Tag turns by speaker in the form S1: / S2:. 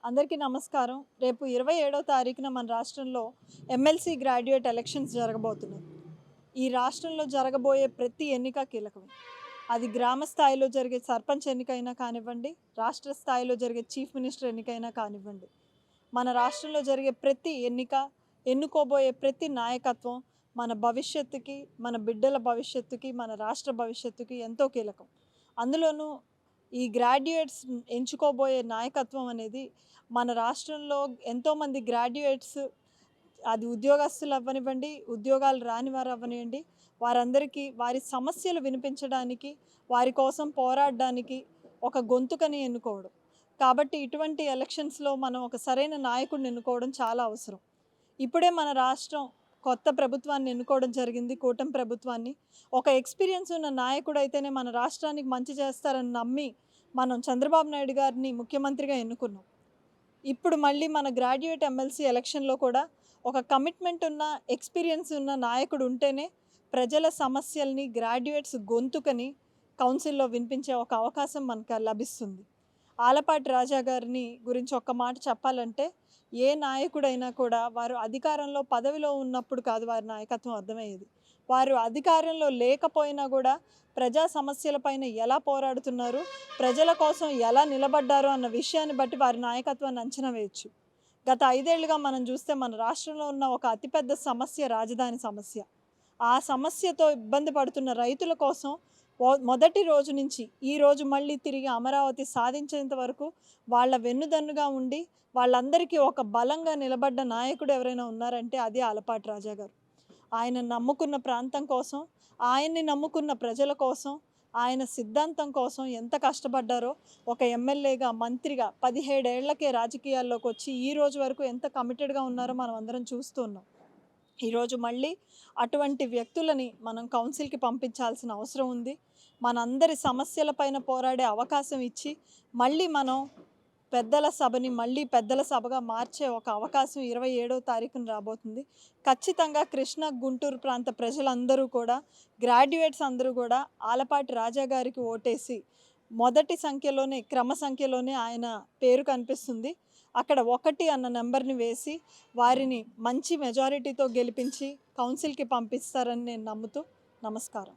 S1: అందరికీ నమస్కారం. రేపు 27వ తారీఖున మన రాష్ట్రంలో ఎమ్మెల్సీ గ్రాడ్యుయేట్ ఎలక్షన్స్ జరగబోతున్నాయి. ఈ రాష్ట్రంలో జరగబోయే ప్రతి ఎన్నిక కీలకమే. అది గ్రామ స్థాయిలో జరిగే సర్పంచ్ ఎన్నికైనా కానివ్వండి, రాష్ట్ర స్థాయిలో జరిగే చీఫ్ మినిస్టర్ ఎన్నికైనా కానివ్వండి. మన రాష్ట్రంలో జరిగే ప్రతి ఎన్నిక, ఎన్నుకోబోయే ప్రతి నాయకత్వం మన భవిష్యత్తుకి, మన బిడ్డల భవిష్యత్తుకి, మన రాష్ట్ర భవిష్యత్తుకి ఎంతో కీలకం. అందులోనూ ఈ గ్రాడ్యుయేట్స్ ఎంచుకోబోయే నాయకత్వం అనేది మన రాష్ట్రంలో ఎంతోమంది గ్రాడ్యుయేట్స్, అది ఉద్యోగస్తులు అవ్వనివ్వండి, ఉద్యోగాలు రాని వారు అవ్వనివ్వండి, వారందరికీ వారి సమస్యలు వినిపించడానికి, వారి కోసం పోరాడడానికి ఒక గొంతుకని ఎన్నుకోవడం. కాబట్టి ఇటువంటి ఎలక్షన్స్లో మనం ఒక సరైన నాయకుడిని ఎన్నుకోవడం చాలా అవసరం. ఇప్పుడే మన రాష్ట్రం కొత్త ప్రభుత్వాన్ని ఎన్నుకోవడం జరిగింది, కూటమి ప్రభుత్వాన్ని. ఒక ఎక్స్పీరియన్స్ ఉన్న నాయకుడు అయితేనే మన రాష్ట్రానికి మంచి చేస్తారని నమ్మి మనం చంద్రబాబు నాయుడు గారిని ముఖ్యమంత్రిగా ఎన్నుకున్నాం. ఇప్పుడు మళ్ళీ మన గ్రాడ్యుయేట్ ఎమ్మెల్సీ ఎలక్షన్లో కూడా ఒక కమిట్మెంట్ ఉన్న, ఎక్స్పీరియన్స్ ఉన్న నాయకుడు ఉంటేనే ప్రజల సమస్యల్ని, గ్రాడ్యుయేట్స్ గొంతుకని కౌన్సిల్లో వినిపించే ఒక అవకాశం మనకు లభిస్తుంది. ఆలపాటి రాజా గారిని గురించి ఒక్క మాట చెప్పాలంటే, ఏ నాయకుడైనా కూడా వారు అధికారంలో పదవిలో ఉన్నప్పుడు కాదు వారి నాయకత్వం అర్థమయ్యేది. వారు అధికారంలో లేకపోయినా కూడా ప్రజా సమస్యలపైన ఎలా పోరాడుతున్నారు, ప్రజల కోసం ఎలా నిలబడ్డారు అన్న విషయాన్ని బట్టి వారి నాయకత్వాన్ని అంచనా వేయచ్చు. గత 5 ఏళ్లుగా మనం చూస్తే మన రాష్ట్రంలో ఉన్న ఒక అతిపెద్ద సమస్య రాజధాని సమస్య. ఆ సమస్యతో ఇబ్బంది పడుతున్న రైతుల కోసం మొదటి రోజు నుంచి ఈ రోజు మళ్ళీ తిరిగి అమరావతి సాధించేంత వరకు వాళ్ళ వెన్నుదన్నుగా ఉండి వాళ్ళందరికీ ఒక బలంగా నిలబడ్డ నాయకుడు ఎవరైనా ఉన్నారంటే అది ఆలపాటి రాజా గారు. ఆయన నమ్ముకున్న ప్రాంతం కోసం, ఆయన్ని నమ్ముకున్న ప్రజల కోసం, ఆయన సిద్ధాంతం కోసం ఎంత కష్టపడ్డారో, ఒక ఎమ్మెల్యేగా, మంత్రిగా 17 ఏళ్లకే రాజకీయాల్లోకి వచ్చి ఈ రోజు వరకు ఎంత కమిటెడ్గా ఉన్నారో మనం అందరం చూస్తూ ఉన్నాం. ఈరోజు మళ్ళీ అటువంటి వ్యక్తులని మనం కౌన్సిల్కి పంపించాల్సిన అవసరం ఉంది. మనందరి సమస్యలపైన పోరాడే అవకాశం ఇచ్చి మళ్ళీ మనం పెద్దల సభని మళ్ళీ పెద్దల సభగా మార్చే ఒక అవకాశం 27వ తారీఖున రాబోతుంది. ఖచ్చితంగా కృష్ణా, గుంటూరు ప్రాంత ప్రజలందరూ కూడా, గ్రాడ్యుయేట్స్ అందరూ కూడా ఆలపాటి రాజా గారికి ఓటేసి మొదటి సంఖ్యలోనే, క్రమ సంఖ్యలోనే ఆయన పేరు కనిపిస్తుంది. అక్కడ 1 అన్న నెంబర్ని వేసి వారిని మంచి మెజారిటీతో గెలిపించి కౌన్సిల్కి పంపిస్తారని నేను నమ్ముతూ నమస్కారం.